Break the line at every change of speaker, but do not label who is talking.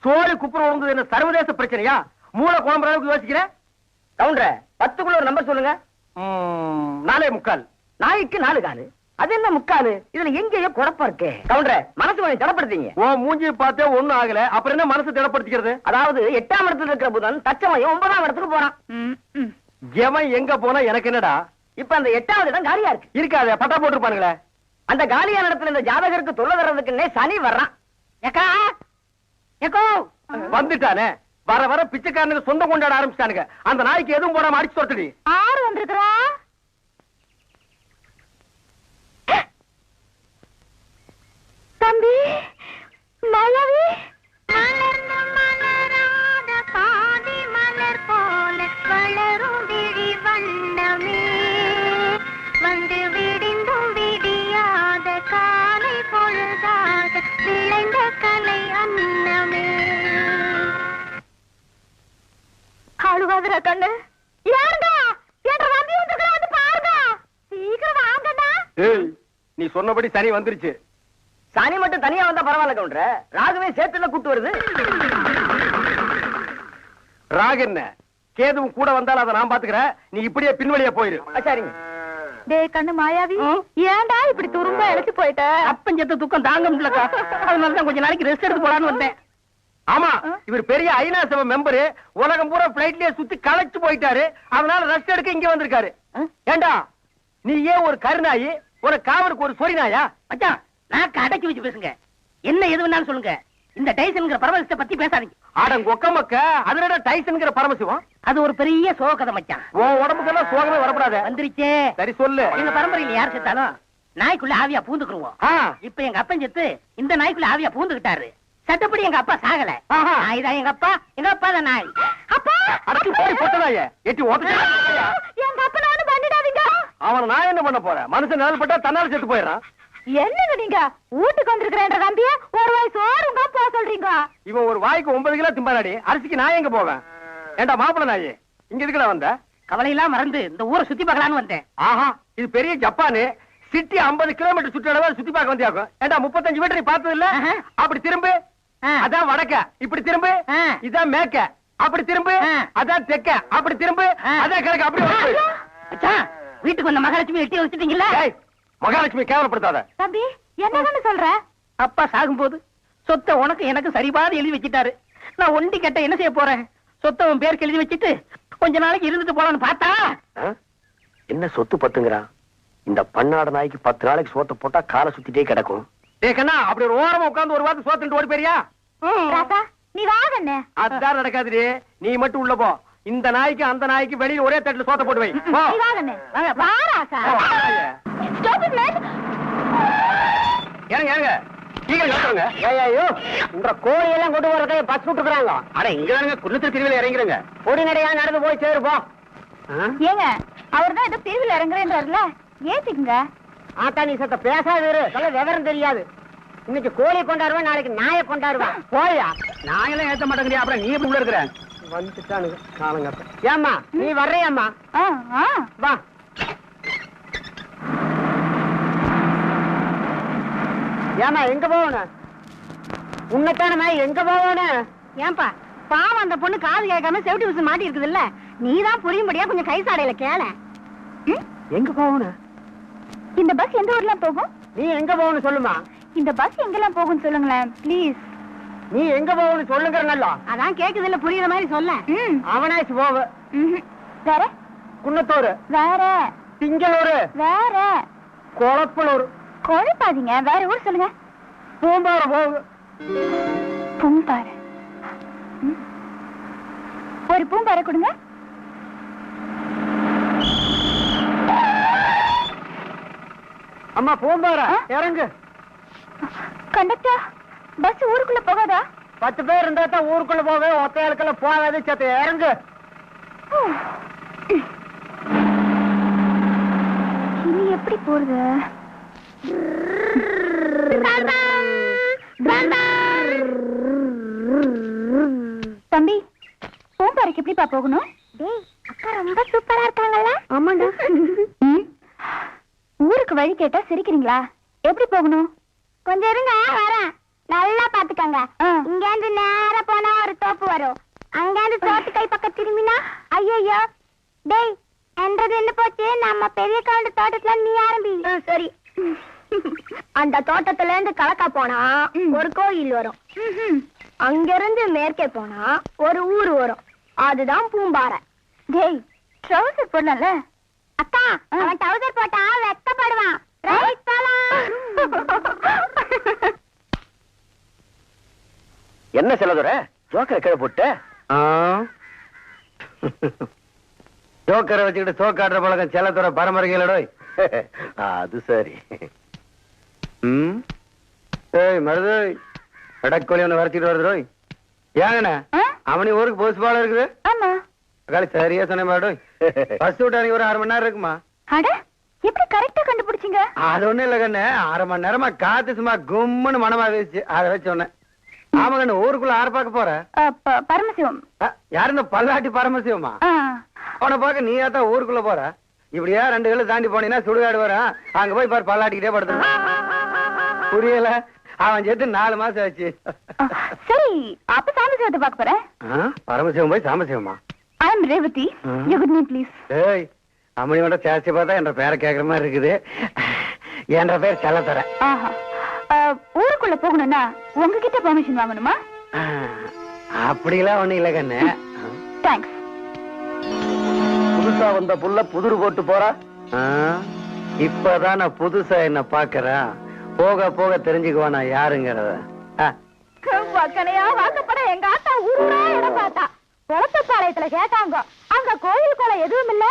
சோழி குப்புற உழுந்தது என்ன சர்வதேச பிரச்சனையா? மூளை குழம்புற அளவுக்கு யோசிக்கிறேன். கவுண்டர 10க்குள்ள ஒரு நம்பர் சொல்லுங்க. 4.25. நாய்க்கு 4 காலு. அது என்ன முக்காலு? இதுல எங்கேயோ குழப்பம் இருக்கு. கவுண்டர மனசு கொஞ்சம் திடப்படுத்தீங்க. ஓ மூஞ்சி பார்த்தே ஒண்ணும் ஆகல, அப்புறம் என்ன மனசு திடப்படுத்திக்கிறது? அதாவது 8ஆம் இடத்துல இருக்கிற புதன் தச்சமயம் 9ஆம் இடத்துக்கு போறான். எவன் எங்க போனா எனக்கு என்னடா? இப்ப அந்த 8வது இடம் காலியா இருக்கு. இருக்காத பட்டா போட்டுருப்பானுங்களே. அந்த காலியான இடத்துல இந்த ஜாதகருக்கு தொல்லை தர்றதுக்குன்னே சனி வர்றான். ஏக்கா ஏக்கோ வந்துட்டானே. வர வர பிச்சைக்காரனுக்கு சொந்தம் கொண்டாட ஆரம்பிச்சிட்டானுங்க. அந்த நாய்க்கு எதுவும் போடாம அடிச்சு தொட்டுடி.
ஆறு வந்திருக்கிறா தம்பி மலவி மலர்ந்த மலராத பாதி மலர் போல வளரும் விழி வண்ணமே வந்து விடிந்தும் விடியாத காலை பொழுதாக விளைந்த கலை அன்னமே. அழுகாதரா கண்ணு. ஏண்டா என்ற தம்பி வந்திருக்கா, வந்து பாருங்க. சீக்கிரம் வாங்கடா.
ஏய் நீ சொன்னபடி சனி வந்துருச்சு. சனி மட்டும் தனியா வந்தா பரவாயில்ல கவுண்டர, ராகுவே சேர்த்துல கூட்டு வருது. ராகு என்ன கேதுவும் கூட வந்தாலும் அதை நான் பாத்துக்கிறேன். நீ இப்படியே பின்வழியா போயிரு. சரிங்க.
டேய் கண்ணு மாயாவி, ஏண்டா இப்படி துரும்ப இழைச்சு போயிட்ட?
அப்பஞ்சத்த துக்கம் தாங்க முடியலக்கா, அதனாலதான் கொஞ்ச நாளைக்கு ரெஸ்ட் எடுத்து போலான்னு வந்தேன். ஆமா, இவர் பெரிய ஐநா சபை மெம்பரு, உலகம் பூரா பிளைட்லயே சுத்தி களைச்சு போயிட்டாரு. அதனால ரெஸ்ட் எடுக்க இங்க வந்திருக்காரு. ஏண்டா நீ ஏன் ஒரு கருநாயி, ஒரு காவலுக்கு ஒரு சொறி நாயா?
மச்சான் நாக்கு அடக்கி வச்சு பேசுங்க. என்ன எது வேணாலும் சொல்லுங்க. இந்த டைசன்ங்கிற பரமசிவத்தை பத்தி பேசாதீங்க.
ஆடங்க ஒக்கமக்க அதனோட டைசன்ங்கிற பரமசிவம்
அது ஒரு பெரிய சோகதை மச்சான்.
உன் உடம்புக்கெல்லாம் சோகமே வரப்படாது.
வந்துருச்சே.
சரி சொல்லு.
எங்க பரம்பரையில யார் செத்தாலும் நாய்க்குள்ள ஆவியா பூந்துக்குருவோம். இப்ப எங்க அப்பன் செத்து இந்த நாய்க்குள்ள ஆவியா பூந்துகிட்டாரு. சட்டப்படி எங்க அப்பா சாகல. நாய் தான் எங்க அப்பா, எங்க அப்பா தான் நாய்.
அப்பா
அடக்கி போய் பொட்டதாயே எட்டி ஓட்டு.
எங்க அப்பா நானு பண்ணிடாதீங்க.
அவன நான் என்ன பண்ண போறேன்? மனுஷன் நிழல் பட்டா தன்னால செத்து போயிடறான்.
என்னங்க நீங்க வீட்டுக்கு வந்திருக்கிறேன்ற தம்பிய ஒரு வாய் சோறுங்க போ சொல்றீங்க.
இவன் ஒரு வாய்க்கு 9 கிலோ திம்பாடி. அரிசிக்கு நான் எங்க போவேன்? ஏண்டா மாப்பிள நாயே, இங்க எதுக்குடா வந்த?
கவலையெல்லாம் மறந்து இந்த ஊரை சுத்தி பார்க்கலான்னு வந்தேன்.
ஆஹா, இது பெரிய ஜப்பானு. சிட்டி 50 கிலோமீட்டர் சுற்றளவு சுத்தி பார்க்க வந்தியாக்கும். ஏண்டா 35 மீட்டர் நீ பார்த்தது இல்ல? அப்படி திரும்பு, அதான் வடக்க. இப்படி திரும்பு, இதான் மேக்க. அப்படி திரும்பு, அதான் தெக்க. அப்படி திரும்பு, அதான் கிழக்கு. அப்படி
வீட்டுக்கு வந்த மகாலட்சுமி எட்டி வச்சுட்டீங்களா?
மகாலட்சுமி கேவலப்படுத்தாத.
தம்பி என்னன்னு சொல்ற?
அப்பா சாகும்போது சொத்தை உனக்கு எனக்கு சரிபாதி எழுதி வச்சிட்டாரு. நான் ஒண்டி கட்ட என்ன செய்ய போறேன்? சொத்தை உன் பேருக்கு எழுதி வச்சிட்டு கொஞ்ச நாளைக்கு இருந்துட்டு போலான்னு பார்த்தா
என்ன சொத்து பத்துங்கிறான்? இந்த பன்னாட நாய்க்கு 10 நாளைக்கு சோத்த போட்டா காலை சுத்திட்டே கிடக்கும். கண்ணா அப்படி ஒரு ஓரமா உட்கார்ந்து ஒரு வாரத்து சோத்துட்டு ஓடி போறியா?
நீ வாங்கண்ணே.
அதான் நடக்காது. நீ மட்டும் உள்ள போ. இந்த நாய்க்கு அந்த நாய்க்கு வெளியில ஒரே தட்டுல சோத்த போட்டு வை. கோழியெல்லாம் கொண்டு வரதை பஸ் விட்டுறாங்க. ஆனா இங்க குன்னத்து திருவிழா இறங்கிறங்க. பொடி நடையா நடந்து போய் சேருப்போம்.
ஏங்க அவர் தான் ஏதோ திருவிழா இறங்குறேன்றாருல, ஏத்திக்குங்க.
ஆத்தா நீ சத்த பேசாது விவரம் தெரியாது. இன்னைக்கு கோழி கொண்டாடுவேன், நாளைக்கு நாயை கொண்டாடுவேன். போயா நாயெல்லாம் ஏத்த மாட்டேங்கிறியா? அப்புறம் நீ எப்படி உள்ள இருக்கிற? வந்துட்டானுங்க காலங்க. ஏம்மா நீ வர்றியாம்மா? வா. ஏமா எங்க போகணும்? உன்னத்தானமா எங்க போகணும்?
ஏன்பா பாவம் அந்த பொண்ணு காது கேட்காம செவிட்டி விசு மாட்டி இருக்குது இல்ல, நீதான் புரியும்படியா கொஞ்சம் கை சாடையில கேள.
எங்க போகணும்?
இந்த பஸ் எந்த ஊர்ல போகும்?
நீ எங்க போகணும் சொல்லுமா.
இந்த பஸ் எங்கெல்லாம் போகும் சொல்லுங்களேன் ப்ளீஸ்.
நீ எங்க போகணும் சொல்லுங்க. நல்லா
அதான் கேக்குது இல்ல, புரியுற மாதிரி சொல்ல.
அவனாச்சு போக.
வேற
குன்னத்தூர்,
வேற
திங்களூர்,
வேற
கொளப்பலூர்.
குழப்பாதீங்க, வேற ஊர் சொல்லுங்க.
பூம்பாறை போகு.
பூம்பாறை, ஒரு பூம்பாறை கொடுங்க.
அம்மா பூம்பாறை இறங்கு.
கண்டக்டர் பஸ் ஊருக்குள்ள போகாதா?
10 பேர் இருந்தா தான் ஊருக்குள்ள போவே, ஒத்தையாளுக்கெல்லாம் போகாது. சத்த இறங்கு.
இனி எப்படி போறது? தம்பி பூம்பாறைக்கு எப்படிப்பா போகணும்? அக்கா ரொம்ப சூப்பரா இருக்காங்கல்ல? ஆமாண்டா. ஊருக்கு வழி கேட்டா சிரிக்கிறீங்களா? எப்படி போகணும்? கொஞ்சம் இருங்க, வரேன். நல்லா பாத்துக்கங்க. இங்க இருந்து நேரா போனா ஒரு தோப்பு வரும். அங்க இருந்து தோட்டு கை பக்கம் திரும்பினா ஐயோ டேய் என்றது என்ன போச்சு, நம்ம பெரிய கவுண்ட் தோட்டத்துல நீ ஆரம்பி. சரி. அந்த தோட்டத்துல இருந்து கலக்கா போனா ஒரு கோயில் வரும். அங்க இருந்து மேற்கே போனா ஒரு ஊரு வரும். அதுதான் பூம்பாறை. டேய் ட்ரவுசர் போடல அக்கா, அவன் ட்ரவுசர் போட்டா வெக்கப்படுவான். ரைட் போலாம்.
என்ன செல்லதுரை ஜோக்கரை கீழே போட்டு ஜோக்கரை வச்சுக்கிட்டு சோக்காடுற பழக்கம் செல்லத்துறை பரம்பரைகளோட. அது சரி. மருது கடற்கோழி ஒண்ணு வரைச்சிட்டு வருது. ஏங்கண்ணா அவனி ஊருக்கு போஸ் பாலம் இருக்குது. காலி சரியா சொன்ன மேடம். பஸ் விட்டு ஒரு 1/2 மணி நேரம் இருக்குமா?
எப்படி கரெக்டா கண்டுபிடிச்சீங்க?
அது ஒண்ணும் இல்ல கண்ணு, 1/2 மணி நேரமா காத்து சும்மா கும்முன்னு மனமா வீச்சு. அதை வச்சு சொன்னேன். ஆமா கண்ணு, ஊருக்குள்ள யார பாக்க போற?
பரமசிவம்.
யாரு இந்த பல்லாட்டி பரமசிவமா? அவனை பாக்க நீயா தான் ஊருக்குள்ள போற. இப்படியா 2 கிலோ தாண்டி போனீங்கன்னா சுடுகாடு வர. அங்க போய் பாரு பல்லாட்டிக்கிட்டே படுத்து. புரியல? அவன் சேர்த்து 4 மாசம் ஆச்சு.
சரி, அப்ப சாமசிவத்தை பாக்க போறேன்.
பரமசிவம் போய் சாமசிவமா?
I am Revathi. You good name please.
ஏய் அம்மனியோட சேச்சி பார்த்தா என்ற பேரை கேக்குற மாதிரி இருக்குது. என்ற பேர் செல்லத்துறை.
ஊருக்குள்ள போகணும்னா உங்ககிட்ட பெர்மிஷன் வாங்கணுமா?
அப்படிலாம் ஒண்ணு இல்ல கண்ணு.
தேங்க்ஸ்.
புதுசா வந்த புள்ள புதுரு போட்டு போறா. இப்பதான் நான் புதுசா என்ன பாக்குறேன். போக போக தெரிஞ்சுக்குவா நான் யாருங்கிறத.
வக்கனையா வாக்கப்பட எங்க ஆத்தா ஊரா இடம் பார்த்தா குளத்துப்பாளையத்துல கேட்டாங்க. அங்க கோயில் குளம் எதுவும் இல்ல.